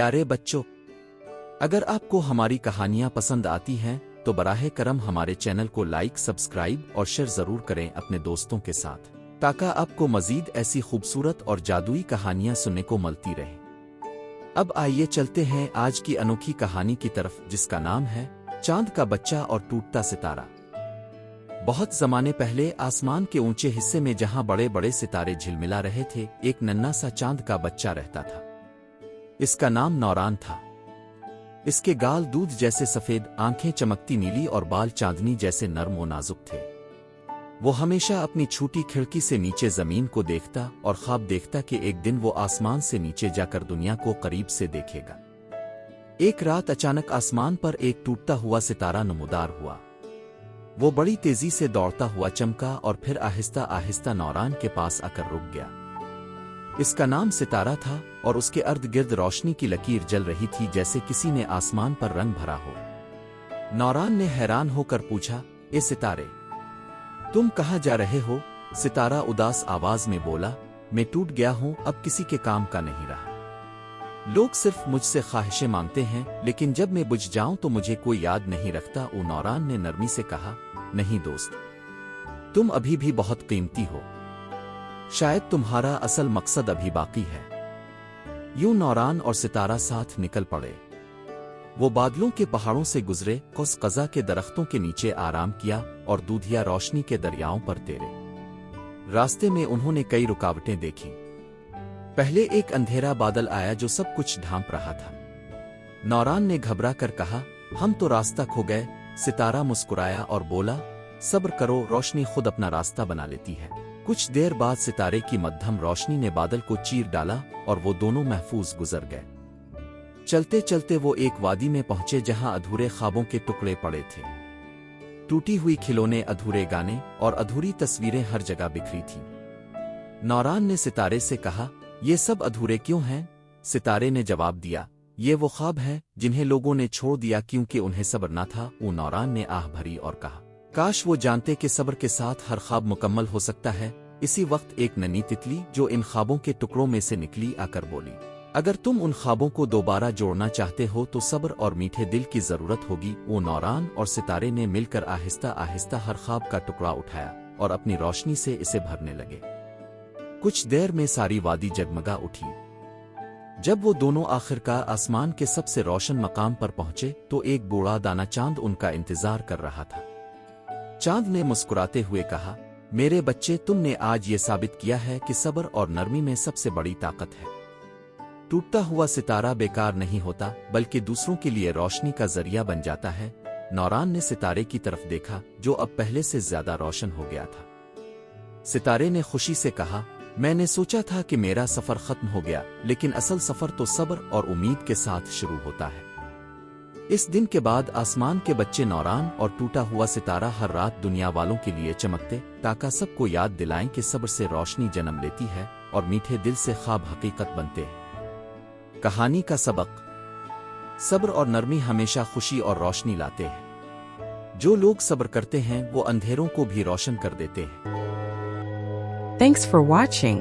प्यारे बच्चों, अगर आपको हमारी कहानियां पसंद आती हैं तो बराह करम हमारे चैनल को लाइक, सब्सक्राइब और शेयर जरूर करें अपने दोस्तों के साथ, ताकि आपको मजीद ऐसी खूबसूरत और जादुई कहानियां सुनने को मिलती रहे। अब आइए चलते हैं आज की अनोखी कहानी की तरफ, जिसका नाम है चांद का बच्चा और टूटता सितारा। बहुत जमाने पहले आसमान के ऊंचे हिस्से में जहां बड़े बड़े सितारे झिलमिला रहे थे, एक नन्हा सा चांद का बच्चा रहता था। इसका नाम नौरान था। इसके गाल दूध जैसे सफेद, आंखें चमकती नीली और बाल चांदनी जैसे नर्म और नाजुक थे। वो हमेशा अपनी छोटी खिड़की से नीचे जमीन को देखता और ख्वाब देखता कि एक दिन वो आसमान से नीचे जाकर दुनिया को करीब से देखेगा। एक रात अचानक आसमान पर एक टूटता हुआ सितारा नमूदार हुआ। वो बड़ी तेजी से दौड़ता हुआ चमका और फिर आहिस्ता आहिस्ता नौरान के पास आकर रुक गया। इसका नाम सितारा था और उसके अर्ध गिर्द रोशनी की लकीर जल रही थी, जैसे किसी ने आसमान पर रंग भरा हो। नौरान ने हैरान होकर पूछा, ए सितारे, तुम कहाँ जा रहे हो? सितारा उदास आवाज में बोला, मैं टूट गया हूं, अब किसी के काम का नहीं रहा। लोग सिर्फ मुझसे ख्वाहिशें मांगते हैं, लेकिन जब मैं बुझ जाऊं तो मुझे कोई याद नहीं रखता। नौरान ने नरमी से कहा, नहीं दोस्त, तुम अभी भी बहुत कीमती हो। शायद तुम्हारा असल मकसद अभी बाकी है। यूं नौरान और सितारा साथ निकल पड़े। वो बादलों के पहाड़ों से गुजरे, कौस कज़ा के दरख्तों के नीचे आराम किया और दूधिया रोशनी के दरियाओं पर तैरे। रास्ते में उन्होंने कई रुकावटें देखीं। पहले एक अंधेरा बादल आया जो सब कुछ ढांप रहा था। नौरान ने घबरा कर कहा, हम तो रास्ता खो गए। सितारा मुस्कुराया और बोला, सब्र करो, रोशनी खुद अपना रास्ता बना लेती है। कुछ देर बाद सितारे की मध्यम रोशनी ने बादल को चीर डाला और वो दोनों महफूज गुजर गए। चलते चलते वो एक वादी में पहुंचे जहां अधूरे ख्वाबों के टुकड़े पड़े थे। टूटी हुई खिलौने, अधूरे गाने और अधूरी तस्वीरें हर जगह बिखरी थीं। नौरान ने सितारे से कहा, ये सब अधूरे क्यों हैं? सितारे ने जवाब दिया, ये वो ख्वाब हैं जिन्हें लोगों ने छोड़ दिया क्योंकि उन्हें सब्र न था। नौरान ने आह भरी और कहा, काश वो जानते कि सब्र के साथ हर ख्वाब मुकम्मल हो सकता है। इसी वक्त एक नन्ही तितली जो इन ख्वाबों के टुकड़ों में से निकली आकर बोली, अगर तुम उन ख्वाबों को दोबारा जोड़ना चाहते हो तो सब्र और मीठे दिल की जरूरत होगी। नौरान और सितारे ने मिलकर आहिस्ता आहिस्ता हर ख्वाब का टुकड़ा उठाया और अपनी रोशनी से इसे भरने लगे। कुछ देर में सारी वादी जगमगा उठी। जब वो दोनों आखिरकार आसमान के सबसे रोशन मकाम पर पहुंचे तो एक बूढ़ा दाना चांद उनका इंतजार कर रहा था। चांद ने मुस्कुराते हुए कहा, मेरे बच्चे, तुमने आज ये साबित किया है कि सब्र और नरमी में सबसे बड़ी ताकत है। टूटता हुआ सितारा बेकार नहीं होता, बल्कि दूसरों के लिए रोशनी का जरिया बन जाता है। नौरान ने सितारे की तरफ देखा जो अब पहले से ज्यादा रोशन हो गया था। सितारे ने खुशी से कहा, मैंने सोचा था कि मेरा सफर खत्म हो गया, लेकिन असल सफर तो सब्र और उम्मीद के साथ शुरू होता है। इस दिन के बाद आसमान के बच्चे नौरान और टूटा हुआ सितारा हर रात दुनिया वालों के लिए चमकते, ताकि सबको याद दिलाएं कि सब्र से रोशनी जन्म लेती है और मीठे दिल से ख्वाब हकीकत बनते हैं। कहानी का सबक, सब्र और नरमी हमेशा खुशी और रोशनी लाते हैं। जो लोग सब्र करते हैं वो अंधेरों को भी रोशन कर देते हैं। Thanks for watching.